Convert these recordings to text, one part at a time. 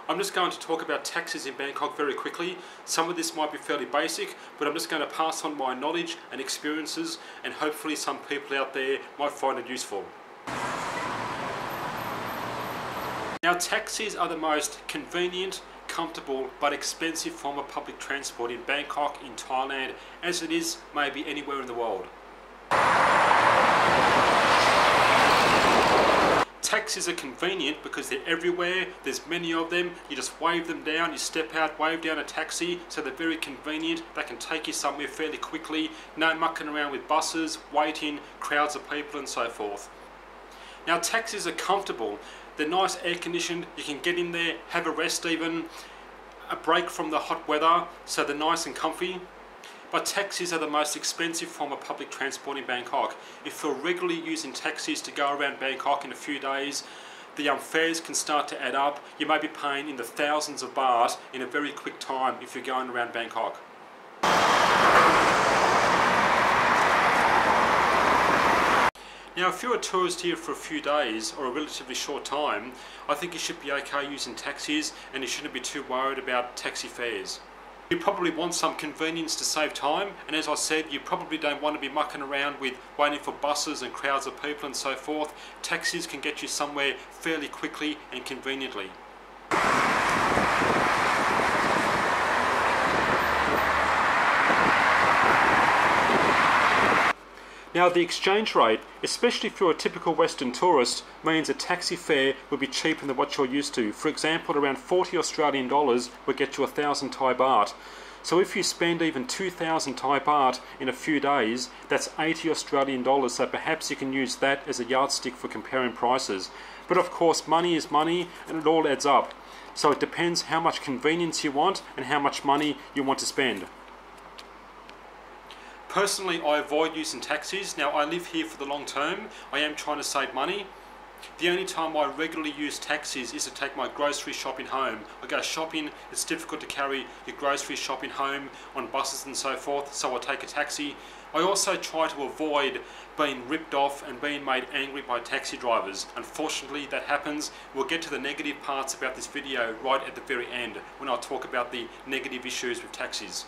I'm just going to talk about taxis in Bangkok very quickly. Some of this might be fairly basic, but I'm just going to pass on my knowledge and experiences, and hopefully some people out there might find it useful. Now, taxis are the most convenient, comfortable but expensive form of public transport in Bangkok, in Thailand, as it is maybe anywhere in the world. Taxis are convenient because they're everywhere, there's many of them, you just wave them down, you step out, wave down a taxi, so they're very convenient, they can take you somewhere fairly quickly, no mucking around with buses, waiting, crowds of people and so forth. Now, taxis are comfortable, they're nice air conditioned, you can get in there, have a rest even, a break from the hot weather, so they're nice and comfy. But taxis are the most expensive form of public transport in Bangkok. If you're regularly using taxis to go around Bangkok in a few days, the fares can start to add up. You may be paying in the thousands of baht in a very quick time if you're going around Bangkok. Now, if you're a tourist here for a few days or a relatively short time, I think you should be okay using taxis and you shouldn't be too worried about taxi fares. You probably want some convenience to save time, and as I said, you probably don't want to be mucking around with waiting for buses and crowds of people and so forth. Taxis can get you somewhere fairly quickly and conveniently. Now, the exchange rate, especially if you're a typical Western tourist, means a taxi fare will be cheaper than what you're used to. For example, around 40 Australian dollars will get you 1,000 Thai baht. So if you spend even 2,000 Thai baht in a few days, that's 80 Australian dollars, so perhaps you can use that as a yardstick for comparing prices. But of course, money is money and it all adds up. So it depends how much convenience you want and how much money you want to spend. Personally, I avoid using taxis. Now, I live here for the long term. I am trying to save money. The only time I regularly use taxis is to take my grocery shopping home. I go shopping, it's difficult to carry your grocery shopping home on buses and so forth, so I take a taxi. I also try to avoid being ripped off and being made angry by taxi drivers. Unfortunately, that happens. We'll get to the negative parts about this video right at the very end when I talk about the negative issues with taxis.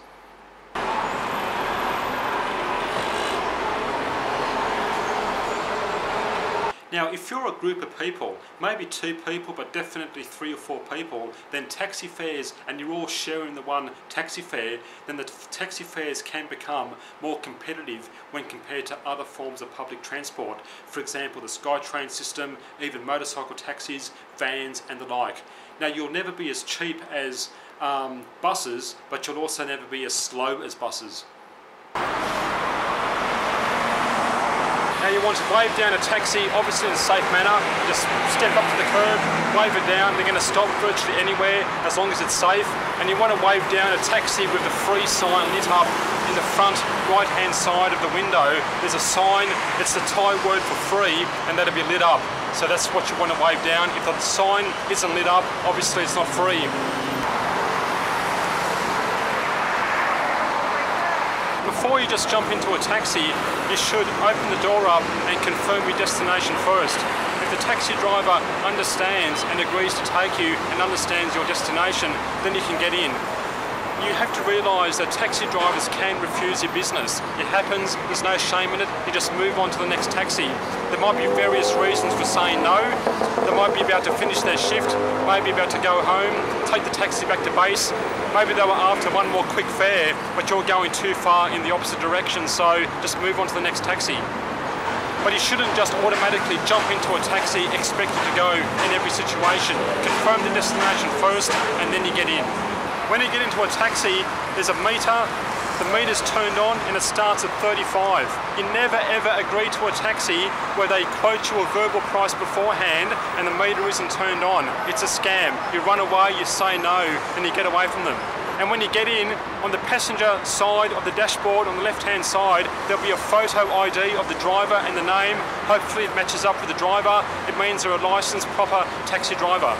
Now, if you're a group of people, maybe 2 people, but definitely 3 or 4 people, then taxi fares, and you're all sharing the one taxi fare, then the taxi fares can become more competitive when compared to other forms of public transport. For example, the SkyTrain system, even motorcycle taxis, vans and the like. Now, you'll never be as cheap as buses, but you'll also never be as slow as buses. Now, you want to wave down a taxi, obviously in a safe manner. Just step up to the curb, wave it down. They're going to stop virtually anywhere as long as it's safe. And you want to wave down a taxi with the free sign lit up in the front right hand side of the window. There's a sign, it's the Thai word for free, and that'll be lit up. So that's what you want to wave down. If the sign isn't lit up, obviously it's not free. Before you just jump into a taxi, you should open the door up and confirm your destination first. If the taxi driver understands and agrees to take you and understands your destination, then you can get in. You have to realise that taxi drivers can refuse your business. It happens, there's no shame in it, you just move on to the next taxi. There might be various reasons for saying no. They might be about to finish their shift, maybe about to go home, take the taxi back to base. Maybe they were after one more quick fare, but you're going too far in the opposite direction, so just move on to the next taxi. But you shouldn't just automatically jump into a taxi expecting to go in every situation. Confirm the destination first and then you get in. When you get into a taxi, there's a meter, the meter's turned on and it starts at 35. You never ever agree to a taxi where they quote you a verbal price beforehand and the meter isn't turned on. It's a scam. You run away, you say no, and you get away from them. And when you get in, on the passenger side of the dashboard, on the left-hand side, there'll be a photo ID of the driver and the name. Hopefully it matches up with the driver. It means they're a licensed, proper taxi driver.